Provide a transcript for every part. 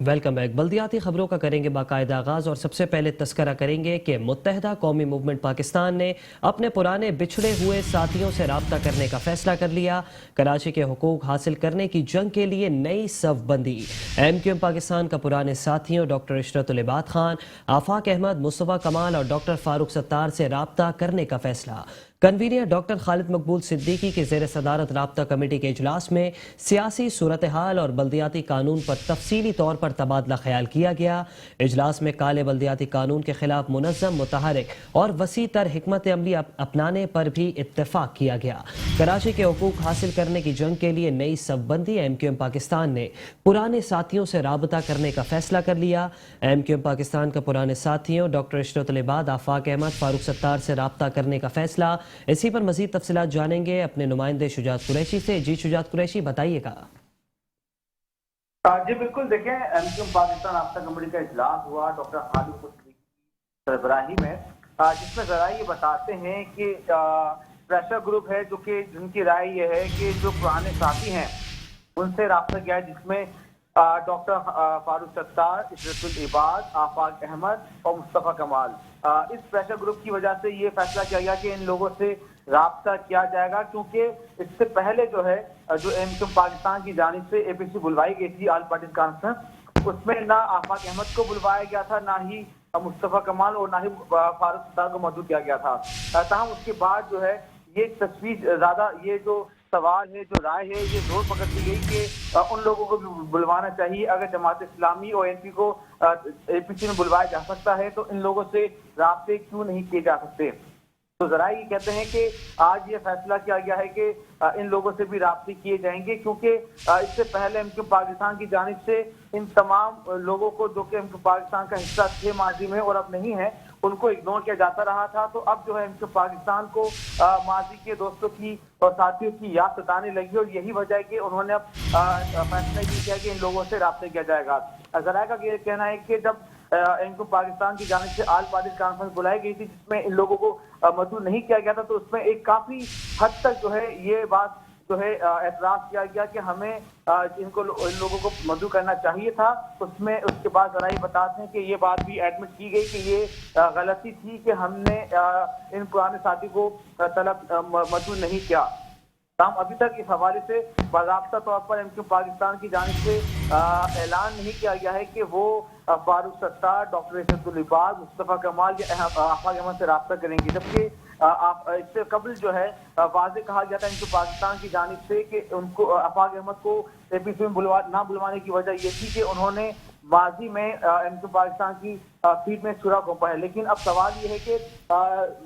Welcome back. बल्दियाती खबरों का करेंगे बाकायदा आगाज और सबसे पहले तस्करा करेंगे कि मुत्तहदा कौमी मूवमेंट पाकिस्तान ने अपने पुराने बिछड़े हुए साथियों से राब्ता करने का फैसला कर लिया। कराची के हुकूक हासिल करने की जंग के लिए नई सफबंदी। MQM पाकिस्तान का पुराने साथियों डॉक्टर इशरतुल इबाद खान, आफाक अहमद, मुस्तफ़ा कमाल और डॉक्टर फारूक सत्तार से राब्ता करने का फैसला। कन्वीनर डॉक्टर खालिद मकबूल सिद्दीकी के ज़ेर सदारत राब्ता कमेटी के इजलास में सियासी सूरत हाल और बल्दियाती कानून पर तफसीली तौर पर तबादला ख्याल किया गया। इजलास में काले बल्दियाती कानून के खिलाफ मुनज़्ज़म, मुतहरिक और वसी तर हिकमत अमली अपनाने पर भी इत्तेफाक किया गया। कराची के हुकूक हासिल करने की जंग के लिए नई सफबंदी। MQM पाकिस्तान ने पुराने साथियों से राबता करने का फैसला कर लिया। MQM पाकिस्तान का पुराने साथियों डॉक्टर इशरतुल इबाद, आफाक अहमद, फारूक सत्तार से राबता करने का फैसला। इसी पर मजीद तफसीलात जानेंगे अपने नुमाइंदे शुजात कुरैशी से। जी शुजात कुरैशी, बताइएगा। जी बिल्कुल, देखें MQM पाकिस्तान राब्ता कमेटी का इजलास हुआ डॉक्टर खालिद की सरबराही में, जिसमें जरा ये बताते हैं कि प्रेशर ग्रुप है जो कि जिनकी राय ये है कि जो पुराने साथी हैं उनसे राब्ता किया है, जिसमें डॉक्टर फारूक सत्तार, इशरतुल इबाद, आफाक अहमद और मुस्तफ़ा कमाल। इस प्रेशर ग्रुप की वजह से ये फैसला किया गया कि इन लोगों से राब्ता किया जाएगा, क्योंकि इससे पहले जो है जो MQM पाकिस्तान की जानिब से APC बुलवाई गई थी, ऑल पार्टीज कॉन्फ्रेंस, उसमें ना आफाक अहमद को बुलवाया गया था, ना ही मुस्तफ़ा कमाल और ना ही फारूक सत्तार को मौजूद किया गया था। ताहम उसके बाद जो है ये तस्वीर ज्यादा, ये जो सवाल है, जो राय है, ये जोर पकड़ती गई कि उन लोगों को भी बुलवाना चाहिए। अगर जमात इस्लामी और NP को APC में बुलवाया जा सकता है तो इन लोगों से राब्ते क्यों नहीं किए जा सकते। तो जरा ये कहते हैं कि आज ये फैसला किया गया है कि इन लोगों से भी राब्ते किए जाएंगे, क्योंकि इससे पहले MQM पाकिस्तान की जानिब से इन तमाम लोगों को जो कि MQM पाकिस्तान का हिस्सा थे माजी में और अब नहीं है, उनको इग्नोर किया जाता रहा था। तो अब जो है MQM पाकिस्तान को माजी के दोस्तों की और साथियों की याद सताने लगी और यही वजह है कि उन्होंने अब फैसला ये किया कि इन लोगों से राब्ते किया जाएगा। जरा का ये कहना है कि जब MQM पाकिस्तान की जानिब से ऑल पार्टीज कॉन्फ्रेंस बुलाई गई थी जिसमें इन लोगों को मदू नहीं किया गया था, तो उसमें एक काफी हद तक जो है ये बात जो है एतराज किया गया कि हमें इन लोगों को मदू करना चाहिए था। उसमें उसके बाद जरा ये बताते हैं कि ये बात भी एडमिट की गई कि ये गलती थी कि हमने इन पुराने साथी को मदू नहीं किया। हम अभी तक इस हवाले से बाज़ाब्ता तौर पर MQM पाकिस्तान की जानिब से ऐलान नहीं किया गया है कि वो फारूक सत्तार, डॉक्टर इशरतुल इबाद, मुस्तफ़ा कमाल या आफाक अहमद से राब्ता करेंगे, जबकि इससे कबल जो है वाज़े कहा गया था MQM पाकिस्तान की जानिब से कि उनको आफाक अहमद को APC में ना बुलवाने की वजह ये थी कि उन्होंने माजी में MQM पाकिस्तान की सीट में छुरा घोंपा है। लेकिन अब सवाल ये है कि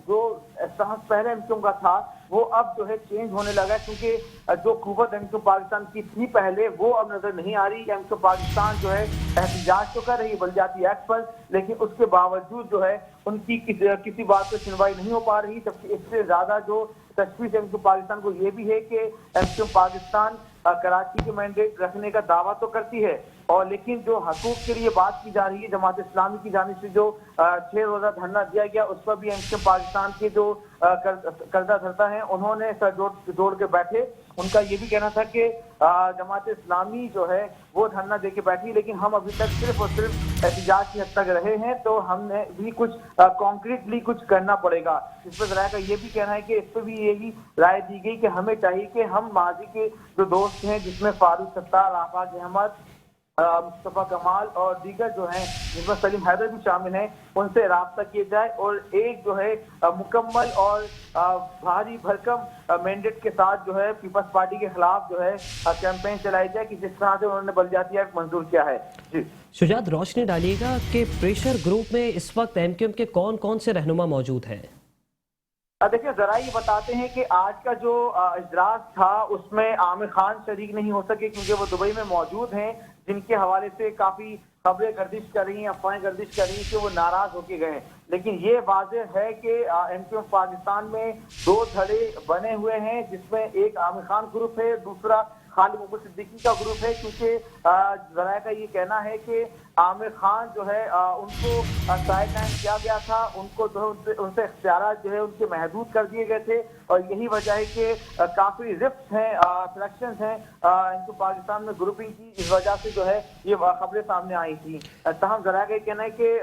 जो एहसास पहले MQM का था वो अब जो है चेंज होने लगा है, क्योंकि जो कुव्वत MQM पाकिस्तान की थी पहले वो अब नजर नहीं आ रही। MQM पाकिस्तान जो है एहतजाज तो कर रही है बल्दियाती एक्ट पर, लेकिन उसके बावजूद जो है उनकी किसी बात पर सुनवाई नहीं हो पा रही। जबकि इससे ज्यादा जो तशवीश MQM पाकिस्तान को ये भी है कि MQM पाकिस्तान कराची के मैंडेट रखने का दावा तो करती है, और लेकिन जो हकूक के लिए बात की जा रही है, जमात इस्लामी की जानिब से जो 6 रोजा धरना दिया गया उस पर भी MQM पाकिस्तान के जो कर्जा धरता है उन्होंने सर जोड़ के बैठे। उनका ये भी कहना था कि जमात इस्लामी जो है वो धरना दे के बैठी, लेकिन हम अभी तक सिर्फ और सिर्फ एहतजाज की हद तक रहे हैं, तो हमने भी कुछ कॉन्क्रीटली कुछ करना पड़ेगा। इस पर जरा का ये भी कहना है कि इस पर भी यही राय दी गई कि हमें चाहिए कि हम माजी के जो दोस्त हैं, जिसमें फारूक सत्तार, आफाक अहमद, मुस्तफ़ा कमाल और दीगर जो हैं जिसमें सलीम हैदर भी शामिल हैं, उनसे राब्ता किया जाए और एक जो है मुकम्मल और भारी भरकम मैंडेट के साथ जो है पीपल्स पार्टी के खिलाफ जो है कैंपेन चलाई जाए कि जिस तरह से उन्होंने बल्दियाती एक्ट मंजूर किया है। जी शुजात, रोशनी डालिएगा कि प्रेशर ग्रुप में इस वक्त MQM के कौन कौन से रहनुमा मौजूद हैं। देखिए जरा ये बताते हैं कि आज का जो इजलास था उसमें आमिर खान शरीक नहीं हो सके क्योंकि वो दुबई में मौजूद हैं, जिनके हवाले से काफी खबरें गर्दिश कर रही हैं, अफवाहें गर्दिश कर रही हैं कि वो नाराज होके गए। लेकिन ये वाज़ेह है कि MQM पाकिस्तान में 2 धड़े बने हुए हैं, जिसमें एक आमिर खान ग्रुप है, दूसरा خالد محمد صدیقی کا گروپ ہے، کیونکہ ذرائع کا یہ کہنا ہے کہ عامر خان جو ہے ان کو سائڈ لائن کیا گیا تھا، ان کو جو ہے ان سے اختیارات جو ہے ان کے محدود کر دیے گئے تھے، اور یہی وجہ ہے کہ کافی رفٹس ہیں، فریکشنز ہیں ان کو پاکستان میں گروپنگ کی، اس وجہ سے جو ہے یہ خبریں سامنے آئی تھیں۔ تاہم ذرائع کا یہ کہنا ہے کہ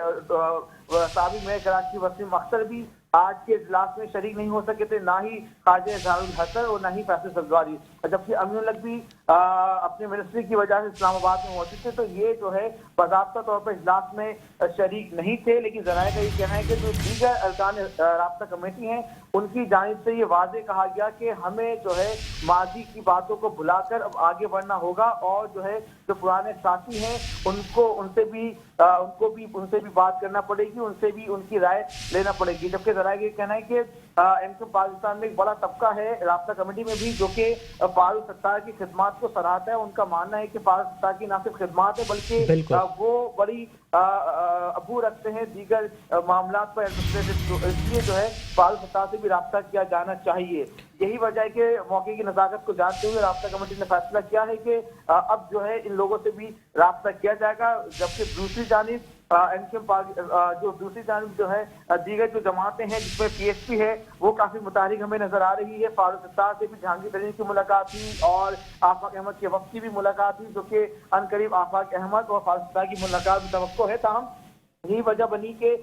سابق میئر کراچی وسیم اختر بھی آج کے اجلاس میں شریک نہیں ہو سکے تھے، نہ ہی خواجہ اظہار الحسن اور نہ ہی فیصل سبزواری، جبکہ امین الحق بھی اپنے منسٹری کی وجہ سے اسلام آباد میں موجود تھے، تو یہ جو ہے باضابطہ طور پر اجلاس میں شریک نہیں تھے۔ لیکن ذرائع کا یہ کہنا ہے کہ جو دیگر ارکان رابطہ کمیٹی ہیں ان کی جانب سے یہ واضح کہا گیا کہ ہمیں جو ہے ماضی کی باتوں کو بھلا کر اب آگے بڑھنا ہوگا، اور جو ہے جو پرانے ساتھی ہیں ان سے بھی بات کرنا پڑے گی، ان سے بھی ان کی رائے لینا پڑے گی۔ جبکہ ذرائع یہ کہنا ہے کہ پاکستان میں ایک بڑا طبقہ ہے رابطہ کمیٹی میں بھی جو کہ فاروق ستار کی خدمات کو سراہتا ہے۔ ان کا ماننا ہے کہ فاروق ستار کی نہ صرف خدمات ہے بلکہ وہ بڑی ابو رکھتے ہیں دیگر معاملات پر، اس لیے جو ہے فاروق ستار سے بھی رابطہ کیا جانا چاہیے۔ یہی وجہ ہے کہ موقع کی نزاکت کو جانتے ہوئے رابطہ کمیٹی نے فیصلہ کیا ہے کہ اب جو ہے ان لوگوں سے بھی رابطہ کیا جائے گا، جبکہ دوسری جانب جو ہے دیگر جو جماعتیں ہیں جس میں پی ایس پی ہے وہ کافی متحرک ہمیں نظر آ رہی ہے۔ فاروق ستار سے بھی جہانگیر ترین کی ملاقات ہوئی اور آفاق احمد کے وفد کی بھی ملاقات ہوئی، جو کہ عنقریب آفاق احمد اور فاروق ستار کی ملاقات متوقع ہے۔ تاہم یہی وجہ بنی کہ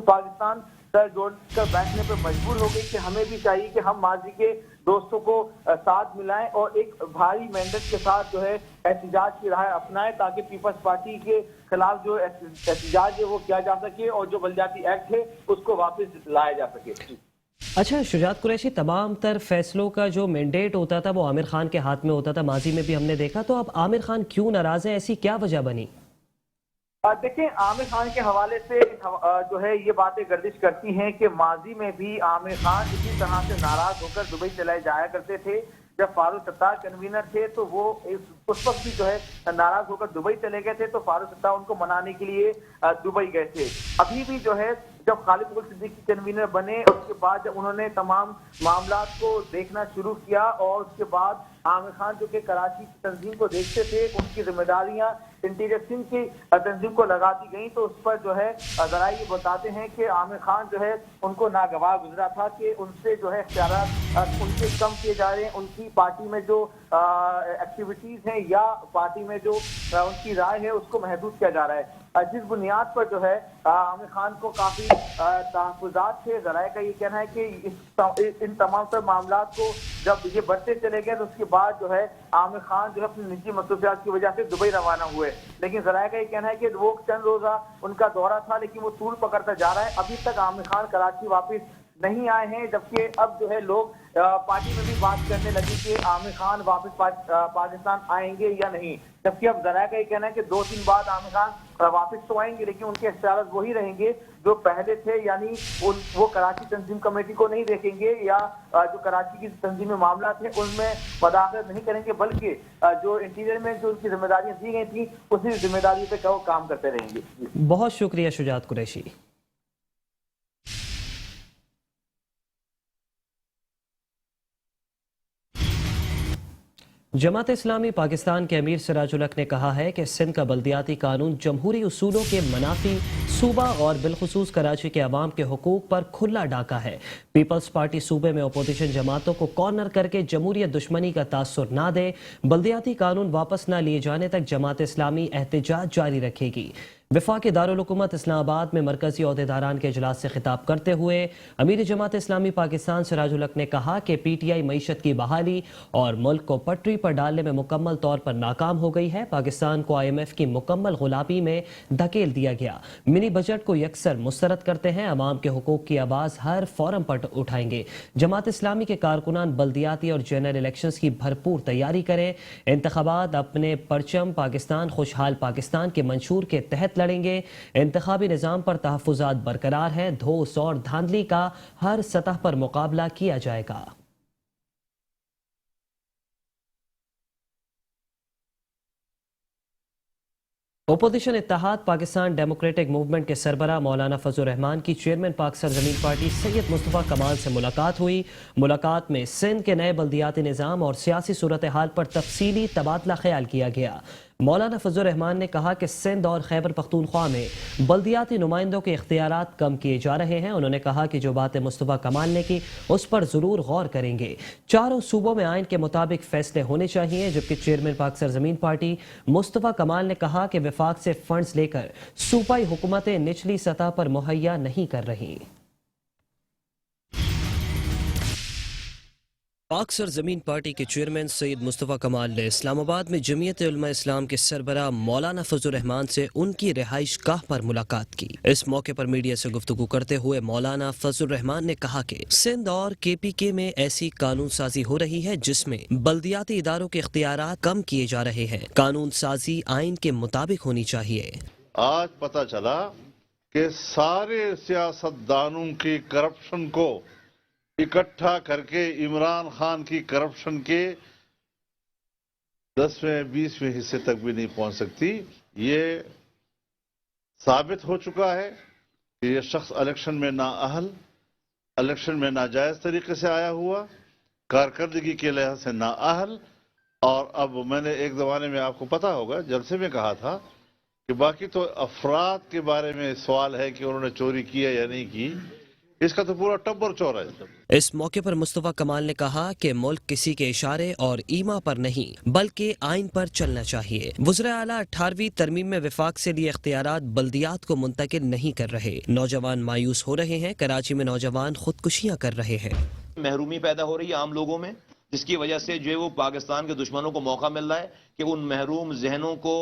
پاکستان سر جوڑ کر بیٹھنے پر مجبور ہو گئی کہ ہمیں بھی چاہیے کہ ہم ماضی کے دوستوں کو ساتھ ملائیں اور ایک بھاری مینڈیٹ کے ساتھ جو ہے احتجاج کی راہ اپنائیں، تاکہ پیپلز پارٹی کے خلاف جو احتجاج ہے وہ کیا جا سکے اور جو بلدیاتی ایکٹ ہے اس کو واپس لایا جا سکے۔ اچھا شجاعت قریشی، تمام تر فیصلوں کا جو مینڈیٹ ہوتا تھا وہ عامر خان کے ہاتھ میں ہوتا تھا، ماضی میں بھی ہم نے دیکھا، تو اب عامر خان کیوں ناراض ہے؟ ایسی کیا وجہ بنی؟ دیکھیں، عامر خان کے حوالے سے جو ہے یہ باتیں گردش کرتی ہیں کہ ماضی میں بھی عامر خان اسی طرح سے ناراض ہو کر دبئی چلے جایا کرتے تھے۔ جب فاروق ستار کنوینر تھے تو وہ اس وقت بھی جو ہے ناراض ہو کر دبئی چلے گئے تھے، تو فاروق ستار ان کو منانے کے لیے دبئی گئے تھے۔ ابھی بھی جو ہے جب خالد محمد صدیقی کنوینر بنے، اس کے بعد جب انہوں نے تمام معاملات کو دیکھنا شروع کیا اور اس کے بعد عامر خان جو کہ کراچی کی تنظیم کو دیکھتے تھے، ان کی ذمہ داریاں انٹیریئر سندھ کی تنظیم کو لگا دی گئیں، تو اس پر جو ہے ذرائع یہ بتاتے ہیں کہ عامر خان جو ہے ان کو ناگوار گزرا تھا کہ ان سے جو ہے اختیارات ان کے کم کیے جا رہے ہیں، ان کی پارٹی میں جو ایکٹیویٹیز ہیں یا پارٹی میں جو ان کی رائے ہے اس کو محدود کیا جا رہا ہے، جس بنیاد پر جو ہے عامر خان کو کافی تحفظات تھے۔ ذرائع کا یہ کہنا ہے کہ ان تمام تر معاملات کو جب یہ بڑھتے چلے گئے تو اس کے بعد جو ہے عامر خان جو ہے اپنی نجی مصروفیات کی وجہ سے دبئی روانہ ہوئے، لیکن ذرائع کا یہ کہنا ہے کہ وہ چند روزہ ان کا دورہ تھا لیکن وہ طول پکڑتا جا رہا ہے۔ ابھی تک عامر خان کراچی واپس نہیں آئے ہیں، جبکہ اب جو ہے لوگ پارٹی میں بھی بات کرنے لگی کہ عامر خان واپس پاکستان آئیں گے یا نہیں، جبکہ اب ذرائع کا یہ کہنا ہے کہ 2 دن بعد عامر خان واپس تو آئیں گے لیکن ان کے اختیارات وہی رہیں گے جو پہلے تھے، یعنی وہ کراچی تنظیم کمیٹی کو نہیں دیکھیں گے یا جو کراچی کی تنظیمی معاملات ہیں ان میں مداخلت نہیں کریں گے، بلکہ جو انٹیریئر میں جو ان کی ذمہ داریاں دی گئی تھیں اسی ذمہ داری پہ وہ کام کرتے رہیں گے۔ بہت شکریہ شجاعت قریشی۔ جماعت اسلامی پاکستان کے امیر سراج الحق نے کہا ہے کہ سندھ کا بلدیاتی قانون جمہوری اصولوں کے منافی صوبہ اور بالخصوص کراچی کے عوام کے حقوق پر کھلا ڈاکہ ہے۔ پیپلز پارٹی صوبے میں اپوزیشن جماعتوں کو کارنر کر کے جمہوریت دشمنی کا تاثر نہ دے، بلدیاتی قانون واپس نہ لیے جانے تک جماعت اسلامی احتجاج جاری رکھے گی۔ وفاقی دارالحکومت اسلام آباد میں مرکزی عہدیداران کے اجلاس سے خطاب کرتے ہوئے امیر جماعت اسلامی پاکستان سراج الحق نے کہا کہ پی ٹی آئی معیشت کی بحالی اور ملک کو پٹری پر ڈالنے میں مکمل طور پر ناکام ہو گئی ہے۔ پاکستان کو آئی ایم ایف کی مکمل غلامی میں دھکیل دیا گیا۔ منی بجٹ کو یکسر مسترد کرتے ہیں، عوام کے حقوق کی آواز ہر فورم پر اٹھائیں گے۔ جماعت اسلامی کے کارکنان بلدیاتی اور جنرل الیکشنز کی بھرپور تیاری کریں، انتخابات اپنے پرچم پاکستان خوشحال پاکستان کے منشور کے تحت لڑیں گے۔ انتخابی نظام پر تحفظات برقرار ہیں، دھوس اور دھاندلی کا ہر سطح پر مقابلہ کیا جائے گا۔ अपोजिशन इत्तेहाद पाकिस्तान डेमोक्रेटिक मूवमेंट के सरबराह मौलाना फजल रहमान की चेयरमैन पाक सरजमीन पार्टी सैयद मुस्तफ़ा कमाल से मुलाकात हुई। मुलाकात में सिंध के नए बल्दियाती निज़ाम और सियासी सूरत हाल पर तफसीली तबादला ख्याल किया गया। मौलाना फजल रहमान ने कहा कि सिंध और खैबर पख्तूनख्वा में बल्दियाती नुमाइंदों के इख्तियारात कम किए जा रहे हैं। उन्होंने कहा कि जो बातें मुस्तफ़ा कमाल ने की उस पर ज़रूर गौर करेंगे। चारों सूबों में आइन के मुताबिक फैसले होने चाहिए। जबकि चेयरमैन पाक सरजमीन पार्टी मुस्तफ़ा कमाल ने कहा कि वफाक से फंड्स लेकर सूबाई हुकूमतें निचली सतह पर मुहैया नहीं कर रही। पाक सरजमीन पार्टी के चेयरमैन सैयद मुस्तफ़ा कमाल ने इस्लामाबाद में जमीयत उलमा इस्लाम के सरबराह मौलाना फजल रहमान से उनकी रिहाइश गाह पर मुलाकात की। इस मौके पर मीडिया से गुफ्तगू करते हुए मौलाना फजल रहमान ने कहा कि सिंध और KPK में ऐसी कानून साजी हो रही है जिसमें बल्दियाती इदारों के इख्तियारात कम किए जा रहे हैं। कानून साजी आइन के मुताबिक होनी चाहिए। आज पता चला कि सारे सियासतदानों की करप्शन को इकट्ठा करके इमरान खान की करप्शन के 10वें 20वें हिस्से तक भी नहीं पहुंच सकती। ये साबित हो चुका है कि ये शख्स इलेक्शन में नाअहल, इलेक्शन में नाजायज तरीके से आया हुआ, कारकर्दगी के लिहाज से नाअहल। और अब मैंने एक ज़माने में, आपको पता होगा, जलसे में कहा था कि बाकी तो अफराद के बारे में सवाल है कि उन्होंने चोरी की है या नहीं की, इसका तो पूरा टब्बर चोर है। इस मौके पर मुस्तफ़ा कमाल ने कहा कि मुल्क किसी के इशारे और ईमा पर नहीं बल्कि आइन पर चलना चाहिए। वज़ीर आला 18वीं तरमीम में विफाक से लिए इख्तियारात बल्दियात को मुंतकिल नहीं कर रहे। नौजवान मायूस हो रहे हैं। कराची में नौजवान खुदकुशियां कर रहे हैं। महरूमी पैदा हो रही है आम लोगों में, जिसकी वजह से जो है वो पाकिस्तान के दुश्मनों को मौका मिल रहा है कि उन महरूम जहनों को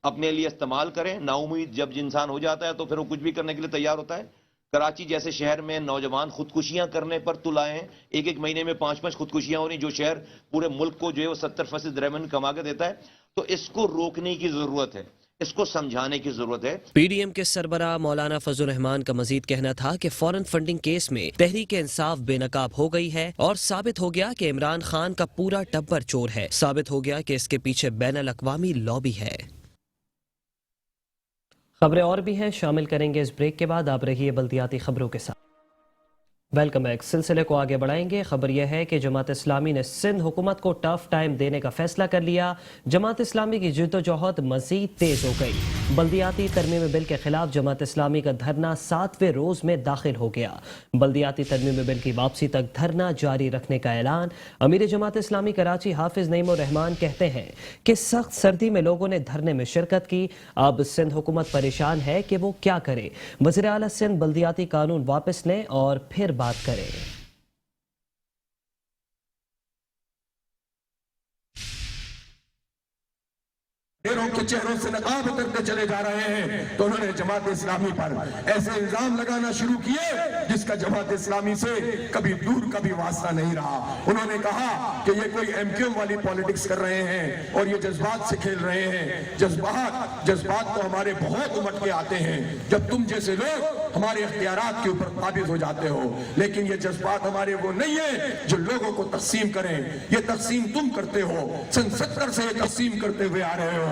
अपने लिए इस्तेमाल करें। नाउमीद जब इंसान हो जाता है तो फिर वो कुछ भी करने के लिए तैयार होता है। कराची जैसे शहर में नौजवान खुदकुशियां करने पर तुलाए हैं। एक महीने में 5 खुदकुशियां हो रही, जो शहर पूरे मुल्क को जो है वो 70% रेवेन्यू कमा के देता है। तो इसको रोकने की जरूरत है, इसको समझाने की जरूरत है। PDM के सरबराह मौलाना फजल रहमान का मजीद कहना था कि फॉरेन फंडिंग केस में तहरीक इंसाफ बेनकाब हो गई है और साबित हो गया कि इमरान खान का पूरा टब्बर चोर है। साबित हो गया कि इसके पीछे बैनुल अक़वामी लॉबी है। खबरें और भी हैं, शामिल करेंगे इस ब्रेक के बाद। आप रहिए बल्दियाती खबरों के साथ। Welcome back. सिलसिले को आगे बढ़ाएंगे। खबर यह है कि जमात इस्लामी ने सिंध हुकूमत को टफ टाइम देने का फैसला कर लिया। जमात इस्लामी की जद्दोजहद मजीद तेज हो गई। बल्दियाती तरमीमी बिल के खिलाफ जमात इस्लामी का धरना 7वें रोज में दाखिल हो गया। बल्दियाती तरमीमी बिल की वापसी तक धरना जारी रखने का ऐलान। अमीर जमात इस्लामी कराची हाफिज नईमुर रहमान कहते हैं कि सख्त सर्दी में लोगों ने धरने में शिरकत की। अब सिंध हुकूमत परेशान है कि वो क्या करे। वज़ीर आला सिंध बल्दियाती कानून वापस लें और फिर बात करें। ढेरों के चेहरों से नकाब उतरते चले जा रहे हैं, तो उन्होंने जमात इस्लामी पर ऐसे इल्जाम लगाना शुरू किए जिसका जमात इस्लामी से कभी दूर का भी वास्ता नहीं रहा। उन्होंने कहा कि ये कोई MQ वाली पॉलिटिक्स कर रहे हैं और ये जज्बात से खेल रहे हैं। जज्बात तो हमारे बहुत उमट के आते हैं जब तुम जैसे लोग हमारे इख्तियारात के ऊपर काबिज हो जाते हो, लेकिन ये जज्बात हमारे वो नहीं है जो लोगों को तकसीम करें। ये तकसीम तुम करते हो, सन 70 से ये तकसीम करते हुए आ रहे हो।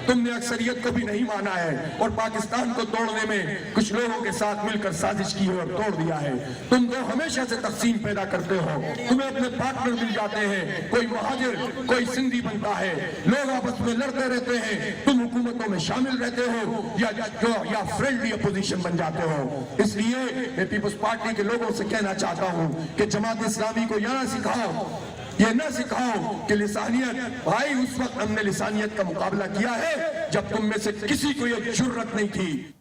तुमने अक्सरियत को भी नहीं माना है और पाकिस्तान को तोड़ने में कुछ लोगों के साथ मिलकर साजिश की और तोड़ दिया है। तुम तो हमेशा से तकसीम पैदा करते हो। तुम्हें अपने पार्टनर मिल जाते हैं, कोई महाजिर, कोई सिंधी बनता है, लोग आपस में लड़ते रहते हैं, तुम हुकूमतों में शामिल रहते हो या फ्रेंडली अपोजिशन बन जाते हो। इसलिए मैं पीपल्स पार्टी के लोगों से कहना चाहता हूं कि जमात इस्लामी को यहाँ सिखाओ, ये न सिखाओ कि लिसानियत। भाई उस वक्त हमने लिसानियत का मुकाबला किया है जब तुम में से किसी को ये जुर्रत नहीं थी।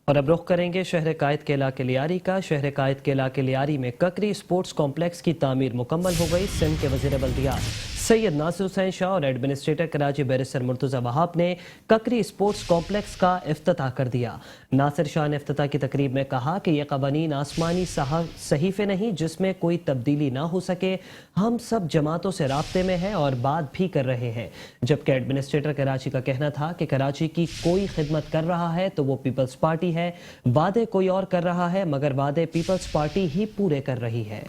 और अब रुख करेंगे शहर कायद के इलाके लियारी का। शहर कायद के इलाके लियारी में ककरी स्पोर्ट्स कॉम्प्लेक्स की तामीर मुकम्मल हो गई। सिंध के वज़ीर बल्दियात सैयद नासिर हुसैन शाह और एडमिनिस्ट्रेटर कराची बैरिस्टर मुर्तज़ा वहाब ने ककरी स्पोर्ट्स कॉम्प्लेक्स का इफ्तिताह कर दिया। नासिर शाह ने इफ्तिताह की तकरीब में कहा कि यह क़वानीन आसमानी सहीफ़े नहीं जिसमें कोई तब्दीली ना हो सके। हम सब जमातों से राब्ते में हैं और बात भी कर रहे हैं। जबकि एडमिनिस्ट्रेटर कराची का कहना था कि कराची की कोई खिदमत कर रहा है तो वो पीपल्स पार्टी है। वादे कोई और कर रहा है मगर वादे पीपल्स पार्टी ही पूरे कर रही है।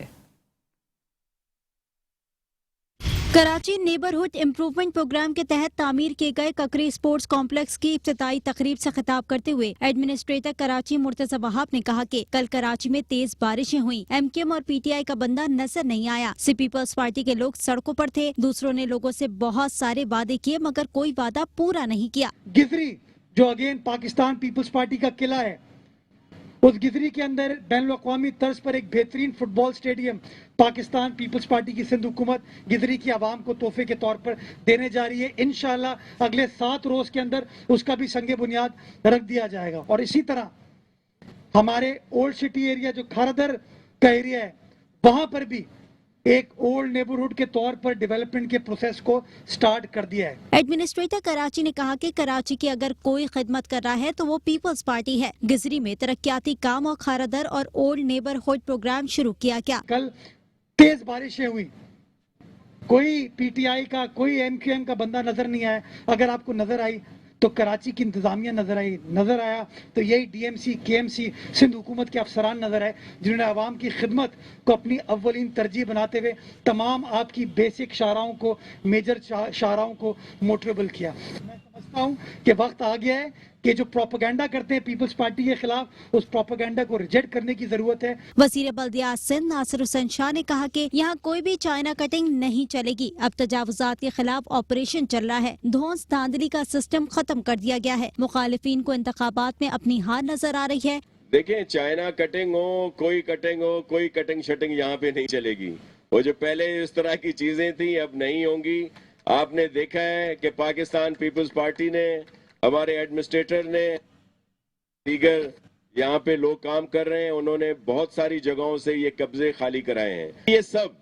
कराची नेबरहुड इम्प्रूवमेंट प्रोग्राम के तहत तामीर किए गए ककरी स्पोर्ट्स कॉम्प्लेक्स की इफ्तिताई तकरीब से खिताब करते हुए एडमिनिस्ट्रेटर कराची मुर्तजा वहाब ने कहा कि कल कराची में तेज बारिशें हुई। एमकेएम और पीटीआई का बंदा नजर नहीं आया। सी पीपल्स पार्टी के लोग सड़कों पर थे। दूसरों ने लोगों से बहुत सारे वादे किए मगर कोई वादा पूरा नहीं किया। गिजरी जो अगेन पाकिस्तान पीपल्स पार्टी का किला है, उस गिजरी के अंदर बैनुल-अक़वामी तर्ज पर एक बेहतरीन football stadium Pakistan Peoples Party की सिंध हुकूमत गिजरी की आवाम को तोहफे के तौर पर देने जा रही है। इंशाअल्लाह अगले 7 रोज के अंदर उसका भी संगे बुनियाद रख दिया जाएगा। और इसी तरह हमारे ओल्ड सिटी एरिया जो खारदर का एरिया है, वहां पर भी एक ओल्ड नेबरहुड के तौर पर डेवलपमेंट के प्रोसेस को स्टार्ट कर दिया है। एडमिनिस्ट्रेटर कराची ने कहा कि कराची की अगर कोई खिदमत कर रहा है तो वो पीपल्स पार्टी है। गिजरी में तरक्याती काम और खारदर और ओल्ड नेबरहुड प्रोग्राम शुरू किया गया। कल तेज बारिशें हुई, कोई पीटीआई का कोई एमक्यूएम का बंदा नजर नहीं आया। अगर आपको नजर आई तो कराची की इंतजामिया नजर आया तो यही डीएमसी केएमसी सिंध हुकूमत के अफसरान नजर आए जिन्होंने आवाम की खिदमत को अपनी अव्वलीन तरजीह बनाते हुए तमाम आपकी बेसिक शाहराओं को, मेजर शाहराओं को मोटिवेबल किया। मैं समझता हूँ कि वक्त आ गया है कि जो प्रोपेगेंडा करते हैं पीपल्स पार्टी के खिलाफ, उस प्रोपेगेंडा को रिजेक्ट करने की जरूरत है। वजीर बल्दियात सिंध नासिर हुसैन शाह ने कहा कि यहाँ कोई भी चाइना कटिंग नहीं चलेगी। अब तजावुजात के खिलाफ ऑपरेशन चल रहा है। धौंस धांधली का सिस्टम खत्म कर दिया गया है। मुखालिफिन को इंतखाबात में अपनी हार नजर आ रही है। देखें, चाइना कटिंग हो, कोई कटिंग शटिंग यहाँ पे नहीं चलेगी। वो जो पहले इस तरह की चीजें थी अब नहीं होंगी। आपने देखा है कि पाकिस्तान पीपल्स पार्टी ने, हमारे एडमिनिस्ट्रेटर ने, दीगर यहाँ पे लोग काम कर रहे हैं, उन्होंने बहुत सारी जगहों से ये कब्जे खाली कराए हैं। ये सब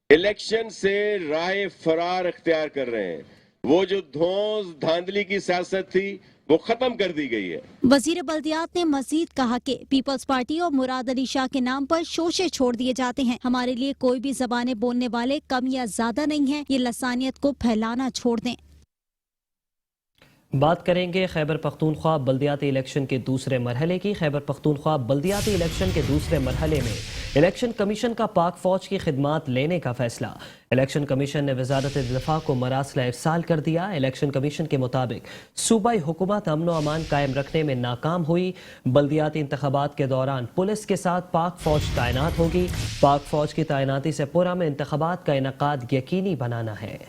इलेक्शन से राह फरार इख्तियार कर रहे हैं। वो जो धौंस धांधली की सियासत थी वो खत्म कर दी गई है। वजीर बल्दियात ने मजीद कहा कि पीपल्स पार्टी और मुराद अली शाह के नाम पर शोशे छोड़ दिए जाते हैं। हमारे लिए कोई भी जबानें बोलने वाले कम या ज्यादा नहीं है। ये लसानियत को फैलाना छोड़ दें। बात करेंगे खैबर पख्तूनख्वा बल्दियाती इलेक्शन के दूसरे मरहले की। खैबर पख्तूनख्वा बल्दियाती इलेक्शन के दूसरे मरहले में इलेक्शन कमीशन का पाक फौज की खिदमात लेने का फैसला। इलेक्शन कमीशन ने वजारत दिफा को मरासला इरसाल कर दिया। इलेक्शन कमीशन के मुताबिक सूबाई हुकूमत अमन व अमान कायम रखने में नाकाम हुई। बल्दियाती इंतखाबात के दौरान पुलिस के साथ पाक फौज तैनात होगी। पाक फौज की तैनाती से पुरअमन इंतखाबात का इनकाद यकीनी बनाना है।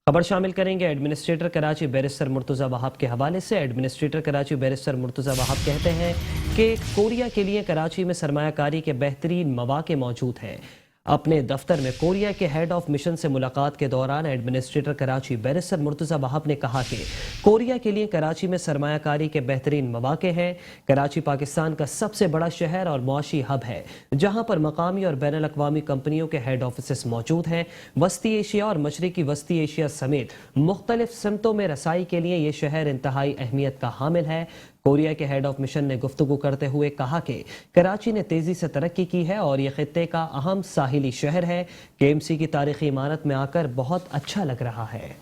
खबर शामिल करेंगे एडमिनिस्ट्रेटर कराची बैरिस्टर मुर्तज़ा वहाब के हवाले से। एडमिनिस्ट्रेटर कराची बैरिस्टर मुर्तज़ा वहाब कहते हैं कि कोरिया के लिए कराची में सरमायाकारी के बेहतरीन मौके मौजूद हैं। अपने दफ्तर में कोरिया के हेड ऑफ मिशन से मुलाकात के दौरान एडमिनिस्ट्रेटर कराची बैरिस्टर मुर्तज़ा वहाब ने कहा कि कोरिया के लिए कराची में सरमायाकारी के बेहतरीन मौके हैं। कराची पाकिस्तान का सबसे बड़ा शहर और मुआशी हब है, जहां पर मकामी और बैनुल अक़वामी कंपनियों के हेड ऑफिस मौजूद हैं। वस्ती एशिया और मशरक़ी वस्ती एशिया समेत मुख्तलिफ सिमतों में रसाई के लिए ये शहर इंतहाई अहमियत का हामिल है। कोरिया के हेड ऑफ मिशन ने गुफ्तगू करते हुए कहा कि कराची ने तेजी से तरक्की की है और ये खित्ते का अहम साहिली शहर है। केएमसी की तारीखी इमारत में आकर बहुत अच्छा लग रहा है।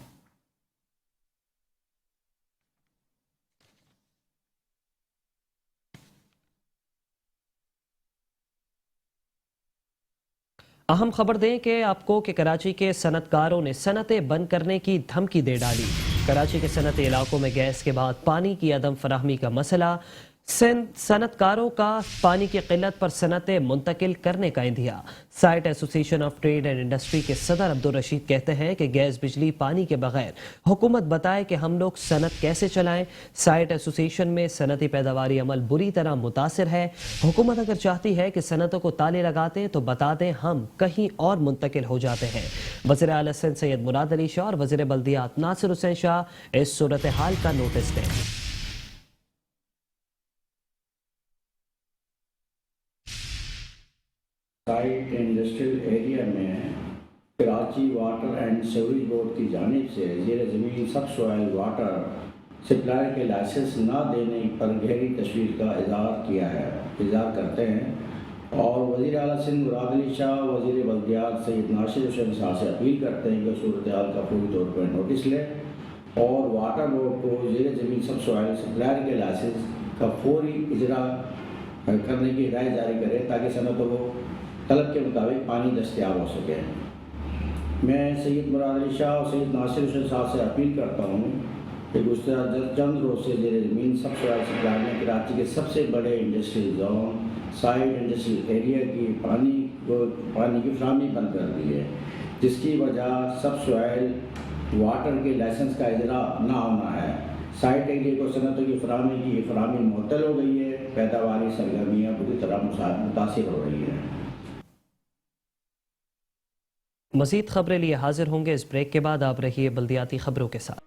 अहम खबर दें कि आपको कि कराची के सनतकारों ने सनतें बंद करने की धमकी दे डाली। कराची के सनती इलाकों में गैस के बाद पानी की अदम फराहमी का मसला। सनतकारों का पानी की किल्लत पर सनतें मुंतकिल करने का India. Site association of trade and industry के सदर अब्दुल रशीद कहते हैं कि गैस बिजली पानी के बगैर हुकूमत बताए कि हम लोग सनत कैसे चलाएं। साइट एसोसिएशन में सनती पैदावारी अमल बुरी तरह मुतासिर है। हुकूमत अगर चाहती है कि सनतों को ताले लगाते हैं तो बता दें, हम कहीं और मुंतकिल हो जाते हैं। वज़ीर आला सिंध सैयद मुराद अली शाह और वज़ीर बल्दियात नासिर हुसैन शाह इस सूरत हाल का नोटिस दें। साइट इंडस्ट्रियल एरिया में Karachi water and sewerage board की जानिब से ज़ेर ज़मीन सब सॉइल वाटर सप्लाई के लाइसेंस न देने पर गहरी तशवीश का इज़हार करते हैं और वज़ीर आला सिंध मुराद अली शाह, वज़ीर बल्दियात सैयद नासिर हुसैन शाह से अपील करते हैं कि सूरत हाल का पूरी तौर पर नोटिस लें और वाटर बोर्ड को ज़ेर ज़मीन सब सॉइल सप्लाई के लाइसेंस का फौरी इजरा करने की राय जारी करे ताकि सनतों को तलब के मुताबिक पानी दस्तयाब हो सके। मैं सैयद मुराद अली शाह और सैयद नासिर हुसैन साहब से अपील करता हूँ कि गुज़श्ता चंद रोज से ज़ेर ज़मीन सब सॉइल सप्लाई ने कराची के सबसे बड़े industrial zone side industrial area की पानी की फराहमी बंद कर दी है, जिसकी वजह सब सॉइल वाटर के लाइसेंस का इजरा ना होना है। साइड एरिया को सनतों की फराहमी मुअत्तल हो गई है, पैदावारी सरगर्मियाँ बुरी तरह मुतासिर हो रही हैं। मज़ीद खबरें लिए हाजिर होंगे इस ब्रेक के बाद। आप रहिए बल्दियाती खबरों के साथ।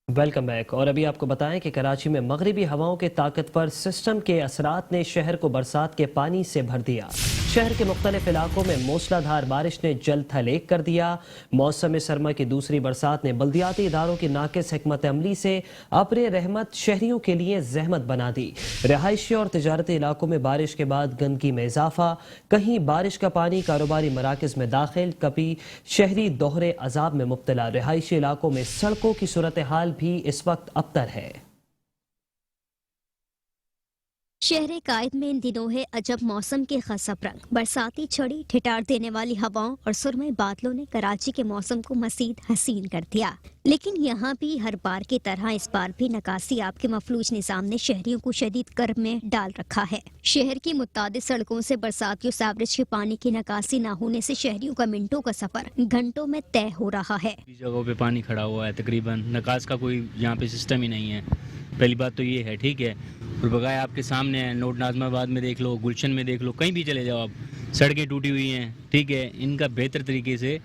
Welcome back. और अभी आपको बताएं कि कराची में मगरिबी हवाओं के ताकतवर सिस्टम के असरात ने शहर को बरसात के पानी से भर दिया। शहर के मुख्तलिफ इलाकों में मूसलाधार बारिश ने जल थल एक कर दिया। मौसम सरमा की दूसरी बरसात ने बल्दियाती इदारों की नाकिस हिकमत अमली से अब्र रहमत शहरियों के लिए जहमत बना दी। रहायशी और तिजारती इलाकों में बारिश के बाद गंदगी में इजाफा, कहीं बारिश का पानी कारोबारी मराकज में दाखिल, कभी शहरी दोहरे अजाब में मुब्तला। रहायशी इलाकों में सड़कों की सूरत हाल भी इस वक्त अबतर है। शहर कायद में इन दिनों है अजब मौसम के खसब रंग। बरसाती छड़ी, ठिठार देने वाली हवाओं और सुरमई बादलों ने कराची के मौसम को मजीद हसीन कर दिया। लेकिन यहाँ भी हर बार की तरह इस बार भी नकासी आपके मफलूज निज़ाम ने शहरियों को शदीद कर्ब में डाल रखा है। शहर की मुतादिद सड़कों से बरसातियों सावरेज के पानी की नकासी न होने से शहरियों का मिनटों का सफर घंटों में तय हो रहा है। जगहों पे पानी खड़ा हुआ है, तकरीबन नकाज का कोई यहाँ पे सिस्टम ही नहीं है। पहली बात तो ये है, ठीक है। और बगाए आपके सामने है, नोट नाज़माबाद में देख लो, गुलशन में देख लो, कहीं भी चले जाओ आप, सड़कें टूटी हुई हैं, ठीक है। इनका बेहतर तरीके से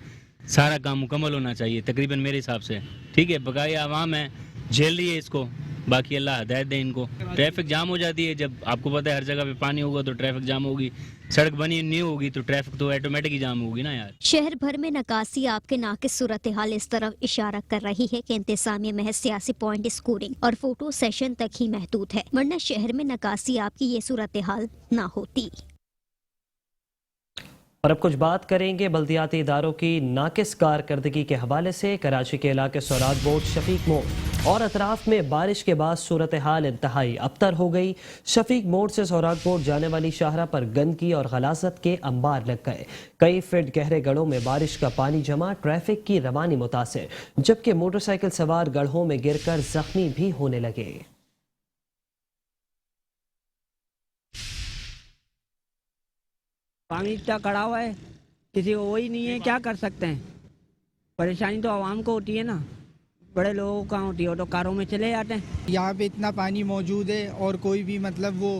सारा काम मुकम्मल होना चाहिए तकरीबन मेरे हिसाब से, ठीक है। बगाए आवाम है, झेल रही है इसको, बाकी अल्लाह हिदायत दे इनको। ट्रैफिक जाम हो जाती है, जब आपको पता है हर जगह पे पानी होगा तो ट्रैफिक जाम होगी, सड़क बनी नहीं होगी तो ट्रैफिक तो ऑटोमेटिक ही जाम होगी ना यार। शहर भर में नकासी आपके नाकिस सूरत हाल इस तरफ इशारा कर रही है कि इंतजामिया महज सियासी पॉइंट स्कोरिंग और फोटो सेशन तक ही महदूद है, वरना शहर में नकासी आपकी ये सूरत हाल ना होती। और अब कुछ बात करेंगे बल्दियाती इदारों की नाकिस कारकर्दगी के हवाले से। कराची के इलाके सोराग बोर्ड, शफीक मोड़ और अतराफ में बारिश के बाद सूरत हाल इंतहाई अबतर हो गई। शफीक मोड़ से सोराग बोर्ड जाने वाली शाहरा पर गंदगी और गलाजत के अंबार लग गए। कई फीट गहरे गढ़ों में बारिश का पानी जमा, ट्रैफिक की रवानी मुतासिर, जबकि मोटरसाइकिल सवार गढ़ों में गिरकर जख्मी भी होने लगे। पानी इतना खड़ा हुआ है, किसी को वही नहीं है, क्या कर सकते हैं। परेशानी तो आवाम को होती है ना, बड़े लोगों को होती है, तो कारों में चले जाते हैं। यहाँ पे इतना पानी मौजूद है और कोई भी मतलब वो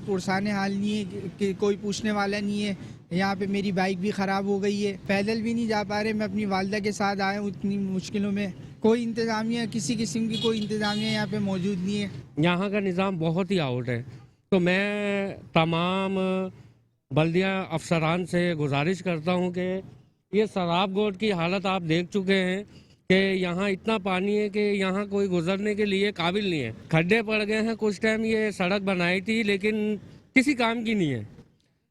पुरसाने हाल नहीं है कि कोई पूछने वाला नहीं है। यहाँ पे मेरी बाइक भी ख़राब हो गई है, पैदल भी नहीं जा पा रहे। मैं अपनी वालदा के साथ आया हूँ इतनी मुश्किलों में। कोई इंतज़ामिया, किसी किस्म की कोई इंतज़ामिया यहाँ पे मौजूद नहीं है। यहाँ का निज़ाम बहुत ही आउट है, तो मैं तमाम बल्दिया अफसरान से गुजारिश करता हूँ कि ये सराब गोट की हालत आप देख चुके हैं कि यहाँ इतना पानी है कि यहाँ कोई गुजरने के लिए काबिल नहीं है। खड्डे पड़ गए हैं, कुछ टाइम ये सड़क बनाई थी लेकिन किसी काम की नहीं है।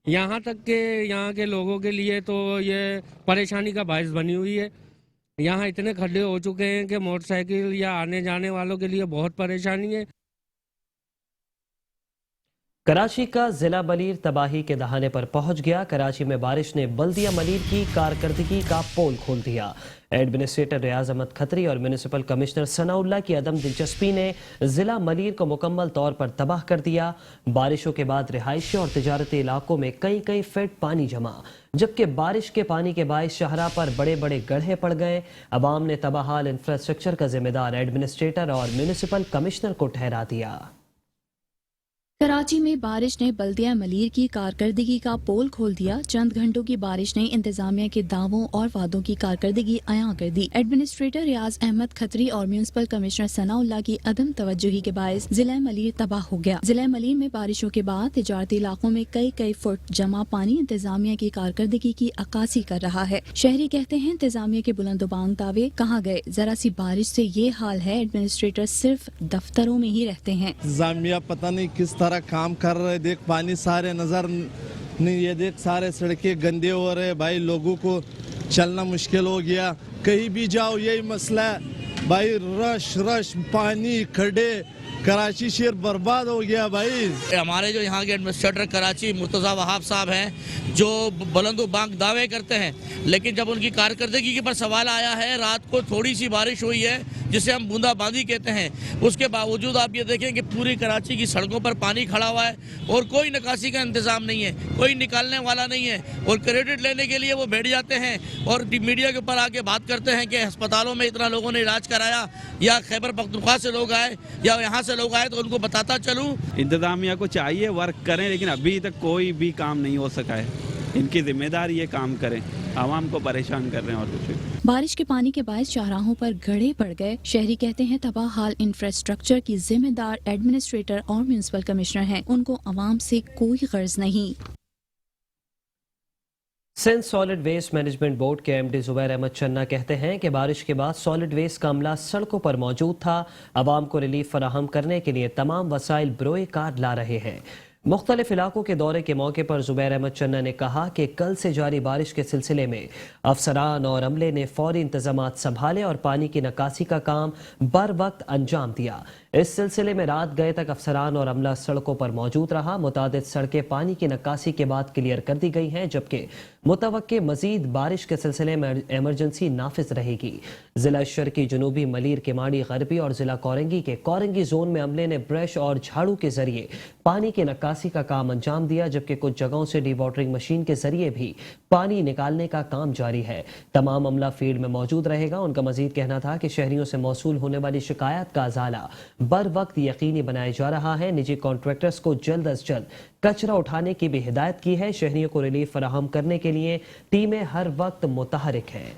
यहाँ तक कि यहाँ के लोगों के लिए तो ये परेशानी का बायस बनी हुई है। यहाँ इतने खड्डे हो चुके हैं कि मोटरसाइकिल या आने जाने वालों के लिए बहुत परेशानी है। कराची का जिला मलीर तबाही के दहाने पर पहुंच गया। कराची में बारिश ने बल्दिया मलीर की कारकर्दगी का पोल खोल दिया। एडमिनिस्ट्रेटर रियाज अहमद खत्री और म्यूनिसिपल कमिश्नर सनाउल्लाह की अदम दिलचस्पी ने जिला मलीर को मुकम्मल तौर पर तबाह कर दिया। बारिशों के बाद रिहायशी और तिजारती इलाकों में कई फीट पानी जमा, जबकि बारिश के पानी के बायस शाहरा पर बड़े बड़े गड्ढे पड़ गए। अवाम ने तबाहाल इंफ्रास्ट्रक्चर का जिम्मेदार एडमिनिस्ट्रेटर और म्यूनिसिपल कमिश्नर को ठहरा दिया। कराची में बारिश ने बल्दिया मलीर की कारकर्दगी का पोल खोल दिया। चंद घंटों की बारिश ने इंतजामिया के दावों और वादों की कारकर्दगी अयां कर दी। एडमिनिस्ट्रेटर रियाज अहमद खत्री और म्यूनिसिपल कमिश्नर सनाउल्लाह की अदम तवज्जुही के बायस जिला मलीर तबाह हो गया। जिला मलीर में बारिशों के बाद तिजारती इलाकों में कई फुट जमा पानी इंतजामिया की कारकर्दगी की अक्कासी कर रहा है। शहरी कहते हैं इंतजामिया के बुलंदबांग दावे कहाँ गए, जरा सी बारिश से ये हाल है। एडमिनिस्ट्रेटर सिर्फ दफ्तरों में ही रहते हैं। इंतजामिया पता नहीं किस तरह काम कर रहे, देख पानी सारे नजर नहीं, ये देख सारे सड़कें गंदे हो रहे भाई, लोगों को चलना मुश्किल हो गया। कहीं भी जाओ यही मसला है भाई, रश पानी, खड्डे, कराची शहर बर्बाद हो गया भाई। हमारे जो यहाँ के एडमिनिस्ट्रेटर कराची मुर्तज़ा वहाब साहब हैं, जो बुलंदो बांक दावे करते हैं, लेकिन जब उनकी कारकर्दगी के पर सवाल आया है, रात को थोड़ी सी बारिश हुई है जिसे हम बूंदाबांदी कहते हैं, उसके बावजूद आप ये देखें कि पूरी कराची की सड़कों पर पानी खड़ा हुआ है और कोई निकासी का इंतजाम नहीं है, कोई निकालने वाला नहीं है, और क्रेडिट लेने के लिए वो बैठ जाते हैं और मीडिया के ऊपर आके बात करते हैं कि अस्पतालों में इतना लोगों ने इलाज कराया, या खैबर पख्तूनख्वा से लोग आए या यहाँ से लोग आए, तो उनको बताता चलूँ। इंतजामिया को चाहिए वर्क करें, लेकिन अभी तक कोई भी काम नहीं हो सका है। इनकी जिम्मेदारी ये काम करें, आवाम को परेशान कर रहे हैं और कुछ भी। बारिश के पानी के बायस चौराहों पर गड्ढे पड़ गए। शहरी कहते हैं तबाह हाल इंफ्रास्ट्रक्चर की जिम्मेदार एडमिनिस्ट्रेटर और म्यूनिसिपल कमिश्नर हैं, उनको आवाम से कोई गर्ज नहीं। Sindh solid waste management board के एमडी जुबैर अहमद चन्ना कहते हैं कि बारिश के बाद सॉलिड वेस्ट का अमला सड़कों पर मौजूद था। आवाम को रिलीफ फराहम करने के लिए तमाम वसाइल बरोए कार ला रहे हैं। मुख्तलिफ इलाकों के दौरे के मौके पर जुबैर अहमद चन्ना ने कहा कि कल से जारी बारिश के सिलसिले में अफसरान और अमले ने फौरी इंतजामात संभाले और पानी की निकासी का काम बर वक्त अंजाम दिया। इस सिलसिले में रात गए तक अफसरान और अमला सड़कों पर मौजूद रहा। मुतादिद सड़कें पानी की निकासी के बाद क्लियर कर दी गई हैं, जबकि मुतवक्के मजीद बारिश के सिलसिले में इमरजेंसी नाफिज रहेगी। जिला शर्की जनूबी मलीर केमाड़ी गरबी और जिला कोरंगी के कोरंगी जोन में अमले ने ब्रश और झाड़ू के जरिए पानी की निकासी का काम अंजाम दिया, जबकि कुछ जगहों से डी वाटरिंग मशीन के जरिए भी पानी निकालने का काम जारी है। तमाम अमला फील्ड में मौजूद रहेगा। उनका मजीद कहना था कि शहरियों से मौसूल होने वाली शिकायत का अजाला बर वक्त यकीनी बनाया जा रहा है। निजी कॉन्ट्रैक्टर्स को जल्द अज जल्द कचरा उठाने की भी हिदायत की है। शहरियों को रिलीफ फराहम करने के लिए टीमें हर वक्त मुतहरिक हैं।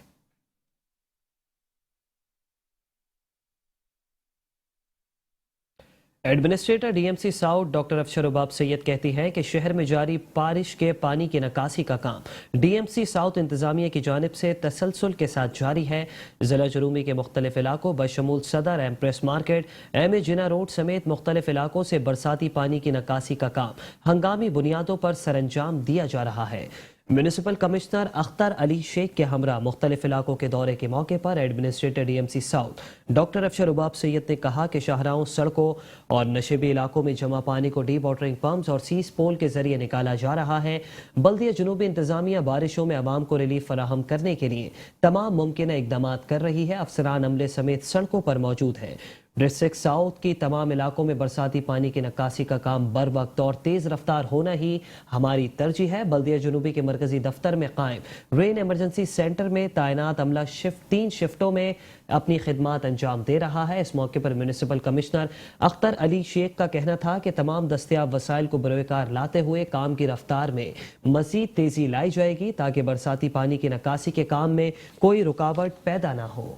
Administrator DMC south doctor Afshar उबाब Syed कहती हैं कि शहर में जारी बारिश के पानी की निकासी का काम डीएमसी साउथ इंतजामिया की जानिब से तसलसल के साथ जारी है। जिला जुरूमी के मुख्तलिफ इलाकों बशमूल सदर, एम्प्रेस मार्केट, एम जिना रोड समेत मुख्तलिफ इलाकों से बरसाती पानी की निकासी का काम हंगामी बुनियादों पर सरंजाम दिया जा रहा है। म्यूनिसिपल कमिश्नर अख्तर अली शेख के हमरा मुख्तलिफ इलाकों के दौरे के मौके पर administrator DMC south doctor Afshar उबाब Syed ने कहा कि शाहराहों, सड़कों और नशेबी इलाकों में जमा पानी को डी वाटरिंग पंप्स और सीज पोल के जरिए निकाला जा रहा है। बल्दिया जुनूबी इंतजामिया बारिशों में आवाम को रिलीफ फराहम करने के लिए तमाम मुमकिन इकदाम कर रही है। अफसरान अमले समेत सड़कों पर मौजूद हैं। डिस्ट्रिक्ट साउथ की तमाम इलाकों में बरसाती पानी की निकासी का काम बर वक्त और तेज रफ्तार होना ही हमारी तरजीह है। बल्दिया जुनूबी के मरकजी दफ्तर में कायम रेन इमरजेंसी सेंटर में तैनात अमला 3 शिफ्टों में अपनी खिदमात अंजाम दे रहा है। इस मौके पर म्यूनिसिपल कमिश्नर अख्तर अली शेख का कहना था कि तमाम दस्तियाब वसाइल को बरोकार लाते हुए काम की रफ्तार में मजीद तेजी लाई जाएगी ताकि बरसाती पानी की निकासी के काम में कोई रुकावट पैदा ना हो।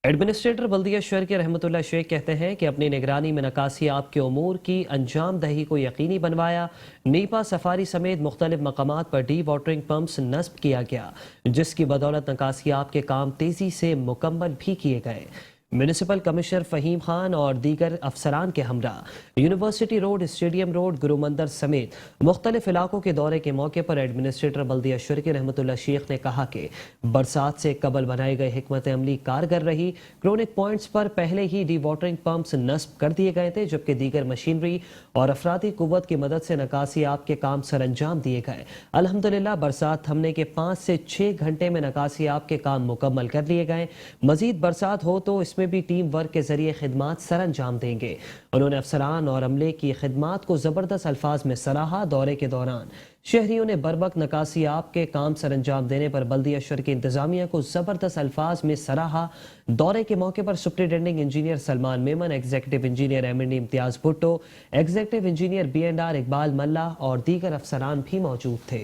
एडमिनिस्ट्रेटर बल्दिया शहर के रहमतुल्लाह शेख कहते हैं कि अपनी निगरानी में निकासी आपके उमूर की अंजाम दही को यकीनी बनवाया। नीपा सफारी समेत मुख्तलिफ मकामात पर डी वाटरिंग पंप्स नस्ब किया गया, जिसकी बदौलत निकासी आपके काम तेजी से मुकम्मल भी किए गए। म्यूनिसिपल कमिश्नर फहीम खान और दीगर अफसरान के हमरा यूनिवर्सिटी रोड, स्टेडियम रोड, गुरु मंदिर समेत मुख्तलिफ इलाकों के दौरे के मौके पर एडमिनिस्ट्रेटर बल्दिया शर्की रहमतुल्लाह शेख ने कहा कि बरसात से कबल बनाए गए हिकमत अमली कारगर रही। क्रोनिक पॉइंट्स पर पहले ही डी वाटरिंग पंप्स नस्ब कर दिए गए थे, जबकि दीगर मशीनरी और अफरादी कुव्वत की मदद से निकासी आपके काम सर अंजाम दिए गए। अल्हम्दुलिल्लाह बरसात थमने के 5 से 6 घंटे में निकासी आपके काम मुकम्मल कर लिए गए। मजीद बरसात हो तो इसमें भी टीम वर्क के जरिए खिदमात सर अंजाम देंगे। उन्होंने अफसरान और अमले की खिदमात को जबरदस्त अल्फाज में सराहा। दौरे के दौरान शहरियों ने बरवक्त निकासी आपके काम सर अंजाम देने पर बल्दिया शहर की इंतजामिया को जबरदस्त अल्फाज में सराहा। दौरे के मौके पर superintending engineer Salman Memon, executive engineer MND Imtiaz Bhutto, executive engineer BNR Iqbal Malla और दीगर अफसरान भी मौजूद थे।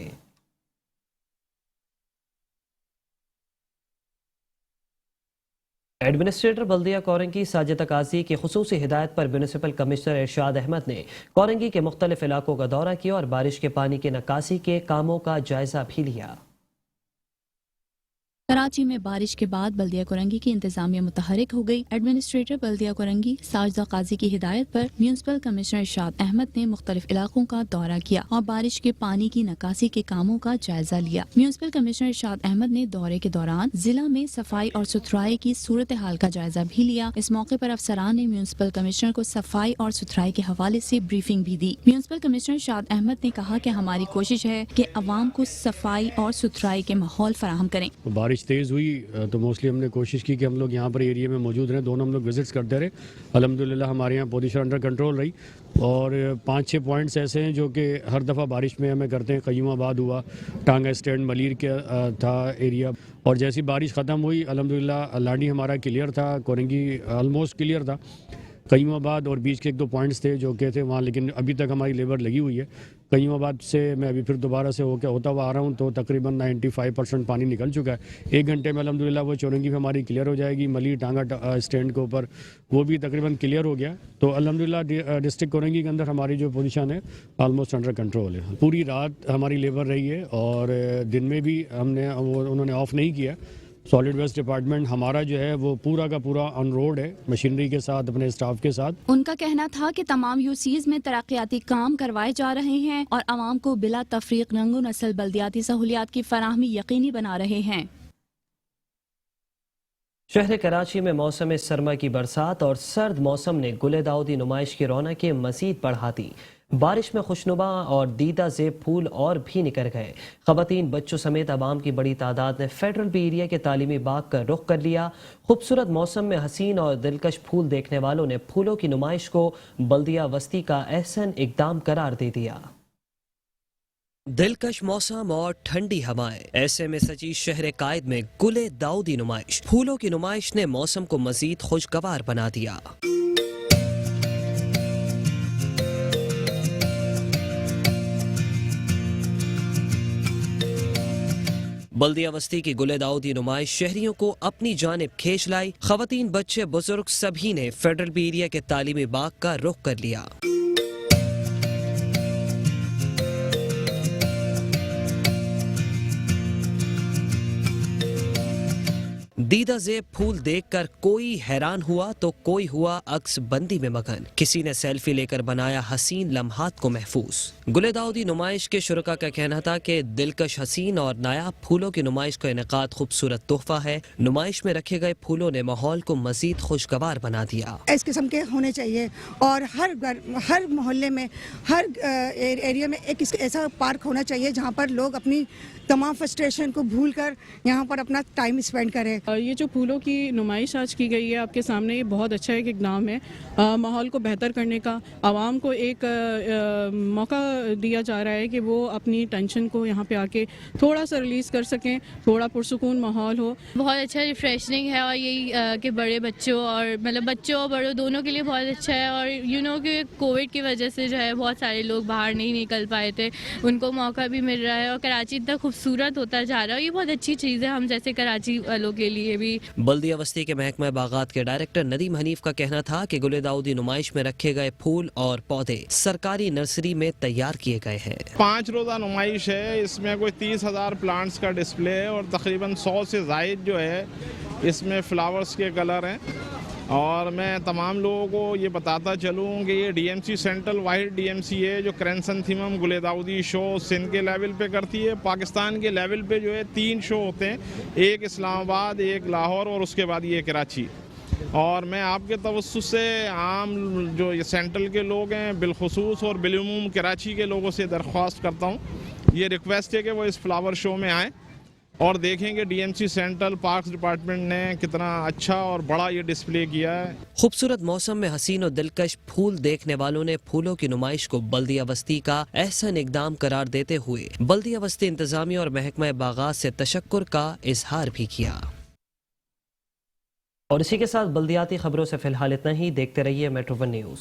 एडमिनिस्ट्रेटर बल्दिया कोरंगी साजिद काजी की खुसूसी हिदायत पर म्यूनिसिपल कमिश्नर इरशाद अहमद ने कोरंगी के मुख्तलिफ इलाकों का दौरा किया और बारिश के पानी की निकासी के कामों का जायजा भी लिया। कराची में बारिश के बाद बल्दिया कोरंगी की इंतजामिया मुतहरिक हो गई। एडमिनिस्ट्रेटर बल्दिया कोरंगी साजिदा काजी की हिदायत पर म्यूनसिपल कमिश्नर इरशाद अहमद ने मुख्तलिफ इलाकों का दौरा किया और बारिश के पानी की निकासी के कामों का जायजा लिया। म्यूनसिपल कमिश्नर इरशाद अहमद ने दौरे के दौरान जिला में सफाई और सुथराई की सूरत हाल का जायजा भी लिया। इस मौके पर अफसरान ने म्यूनसिपल कमिश्नर को सफाई और सुथराई के हवाले से ब्रीफिंग भी दी। म्यूनसिपल कमिश्नर इरशाद अहमद ने कहा कि हमारी कोशिश है कि अवाम को सफाई और सुथराई के माहौल फराहम करें। बारिश तेज़ हुई तो मोस्टली हमने कोशिश की कि हम लोग यहाँ पर एरिया में मौजूद रहें। दोनों हम लोग विजिट्स करते रहे। अल्हम्दुलिल्लाह हमारे यहाँ पोजीशन अंडर कंट्रोल रही और 5-6 पॉइंट्स ऐसे हैं जो कि हर दफ़ा बारिश में हमें करते हैं। कयूमाबाद हुआ, टांगा स्टैंड, मलीर के था एरिया, और जैसी बारिश ख़त्म हुई अल्हम्दुलिल्लाह लाडी हमारा क्लियर था, कोरंगी ऑलमोस्ट क्लियर था। कयूमाबाद और बीच के 1-2 पॉइंट्स थे जो कि थे वहाँ, लेकिन अभी तक हमारी लेबर लगी हुई है। कयूमाबाद से मैं अभी फिर दोबारा से होता हुआ आ रहा हूँ तो तकरीबन 95% पानी निकल चुका है। 1 घंटे में अल्हम्दुलिल्लाह वो चौरंगी भी हमारी क्लियर हो जाएगी। मलीर टांगा स्टैंड के ऊपर वो भी तकरीबन क्लियर हो गया। तो अल्हम्दुलिल्लाह डिस्ट्रिक्ट कोरंगी के अंदर हमारी जो पोजीशन है ऑलमोस्ट अंडर कंट्रोल है। पूरी रात हमारी लेबर रही है और दिन में भी उन्होंने ऑफ नहीं किया। सॉलिड वेस्ट डिपार्टमेंट हमारा जो है वो पूरा का पूरा ऑन रोड है, मशीनरी के साथ, अपने स्टाफ के साथ। उनका कहना था कि तमाम यूसीज में तरक्याती काम करवाए जा रहे हैं और आवाम को बिला तफरीक रंगो नस्ल बल्दियाती सहूलियात की फराहमी यकीनी बना रहे हैं। शहर कराची में मौसम सरमा की बरसात और सर्द मौसम ने गुले दाऊदी नुमाइश की रौनकें मजीद बढ़ा दी। बारिश में खुशनुमा और दीदा ज़ेब फूल और भी निकल गए। ख़वातीन, बच्चों समेत आवाम की बड़ी तादाद ने फेडरल बी एरिया के तालीमी बाग का रुख कर लिया। खूबसूरत मौसम में हसीन और दिलकश फूल देखने वालों ने फूलों की नुमाइश को बल्दिया वस्ती का एहसन इकदाम करार दे दिया। दिलकश मौसम और ठंडी हवाएं, ऐसे में सजी शहर कायद में गुले दाऊदी नुमाइश, फूलों की नुमाइश ने मौसम को मजीद खुशगवार बना दिया। बल्दिया वस्ती की गुले दाऊदी नुमाइश शहरियों को अपनी जानिब खींच लाई। ख़वातीन, बच्चे, बुजुर्ग सभी ने फेडरल बी एरिया के तालीमी बाग का रुख कर लिया। दीदा ज़ेब फूल देखकर कोई हैरान हुआ तो कोई हुआ अक्स बंदी में मगन। किसी ने सेल्फी लेकर बनाया हसीन लम्हात को महफूज। गुले दाऊदी नुमाइश के शुरका का कहना था कि दिलकश, हसीन और नायाब फूलों की नुमाइश का इनेकाद खूबसूरत तोहफा है। नुमाइश में रखे गए फूलों ने माहौल को मजीद खुशगवार बना दिया। इस किस्म के होने चाहिए और हर मोहल्ले में, हर एरिया में एक ऐसा पार्क होना चाहिए जहाँ पर लोग अपनी तमाम फ्रस्ट्रेशन को भूल कर यहाँ पर अपना टाइम स्पेंड करें। ये जो फूलों की नुमाइश आज की गई है आपके सामने, ये बहुत अच्छा एक इकदाम है माहौल को बेहतर करने का। आवाम को एक मौका दिया जा रहा है कि वो अपनी टेंशन को यहाँ पे आके थोड़ा सा रिलीज़ कर सकें, थोड़ा पुरसुकून माहौल हो। बहुत अच्छा रिफ्रेशनिंग है और यही कि बड़े बच्चों और मतलब बच्चों और बड़ों दोनों के लिए बहुत अच्छा है। और कि कोविड की वजह से जो है बहुत सारे लोग बाहर नहीं निकल पाए थे, उनको मौका भी मिल रहा है और कराची इतना खूबसूरत होता जा रहा है। ये बहुत अच्छी चीज़ है हम जैसे कराची वालों के लिए भी। बल्दिया वस्ती के महकमा बागात के डायरेक्टर नदीम हनीफ का कहना था कि गुले दाऊदी नुमाइश में रखे गए फूल और पौधे सरकारी नर्सरी में तैयार किए गए हैं। 5 रोज़ा नुमाइश है, इसमें कोई 30,000 प्लांट्स का डिस्प्ले है और तकरीबन 100 से ज़ायद जो है इसमें फ्लावर्स के कलर हैं। और मैं तमाम लोगों को ये बताता चलूँ कि ये डीएमसी सेंट्रल वाहिद डीएमसी है जो क्रेंसनथिमम गुले दाऊदी शो सिंध के लेवल पे करती है। पाकिस्तान के लेवल पे जो है 3 शो होते हैं, एक इस्लामाबाद, एक लाहौर और उसके बाद ये कराची। और मैं आपके तवज्जुह से आम जो ये सेंट्रल के लोग हैं बिलखुसूस और बिलुमूम कराची के लोगों से दरख्वास्त करता हूँ, ये रिक्वेस्ट है कि वो इस फ्लावर शो में आएँ और देखेंगे डीएमसी सेंट्रल पार्क्स डिपार्टमेंट ने कितना अच्छा और बड़ा ये डिस्प्ले किया है। खूबसूरत मौसम में हसीन और दिलकश फूल देखने वालों ने फूलों की नुमाइश को बल्दिया वस्ती का एहसन इकदाम करार देते हुए बल्दिया वस्ती इंतजामिया और महकमा बागात से तशक्कुर का इजहार भी किया। और इसी के साथ बल्दियाती खबरों से फिलहाल इतना ही। देखते रहिए मेट्रो वन न्यूज़।